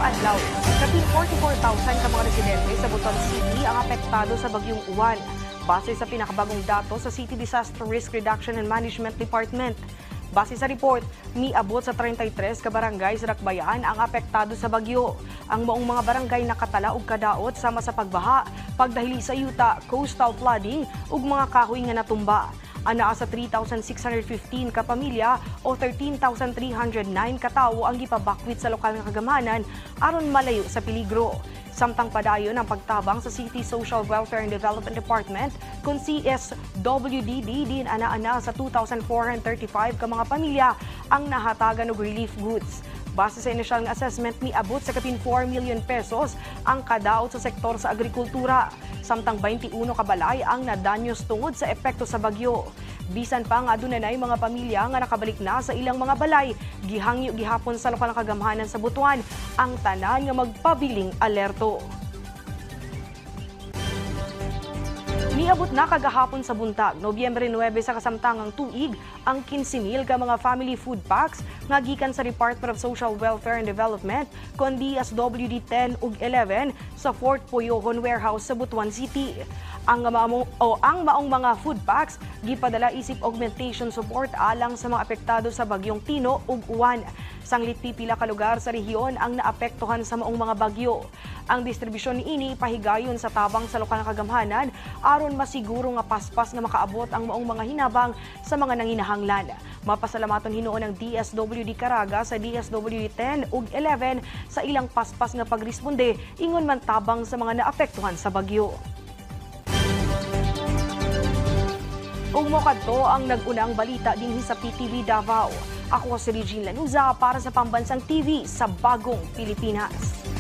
adlaw. Kapin 44,000 ka mga residente sa Butuan City ang apektado sa bagyong Uwan. Base sa pinakabagong datos sa City Disaster Risk Reduction and Management Department. Base sa report, miabot sa 33 ka barangay sa Dakbayan ang apektado sa bagyo. Ang maong mga barangay nakatala og kadaot sama sa pagbaha, pagdahili sa yuta, coastal flooding ug mga kahoy nga natumba. Anaa sa 3,615 ka pamilya o 13,309 ka tawo ang gipabakwit sa lokal nga kagamanan aron malayo sa peligro. Samtang padayon ang pagtabang sa City Social Welfare and Development Department kung CSWDD din ana-ana sa 2,435 ka mga pamilya ang nahatagan og relief goods. Base sa inisyal nga assessment, miabot sa kapin 4 million pesos ang kadaot sa sektor sa agrikultura. Samtang 21 kabalay ang nadanyos tungod sa epekto sa bagyo. Bisan pa nga adunay mga pamilya nga nakabalik na sa ilang mga balay, gihangyo gihapon sa lokal nga kagamhanan sa Butuan ang tanan nga magpabiling alerto. Niabot na kagahapon sa buntag, Nobyembre 9 sa kasamtangang tuig, ang 15,000 ka mga family food packs nga gikan sa Department of Social Welfare and Development kon DSWD 10 ug 11 sa Fort Puyohon Warehouse sa Butuan City. Ang maong mga food packs gipadala isip augmentation support alang sa mga apektado sa bagyong Tino ug Uwan. Sanglit pipila ka lugar sa rehiyon ang naapektuhan sa maong mga bagyo. Ang distribusyon niini pahigayon sa tabang sa lokal nga kagamhanan aron masiguro nga paspas nga makaabot ang maong mga hinabang sa mga nanginahanglan. Mapasalamaton hinuon ang DSWD Caraga sa DSWD 10 ug 11 sa ilang paspas nga pagresponde ingon man tabang sa mga naapektuhan sa bagyo. Ug mo kadto ang nag-unang balita dinhi sa PTV Davao. Ako si Regine Lanuza para sa Pambansang TV sa Bagong Pilipinas.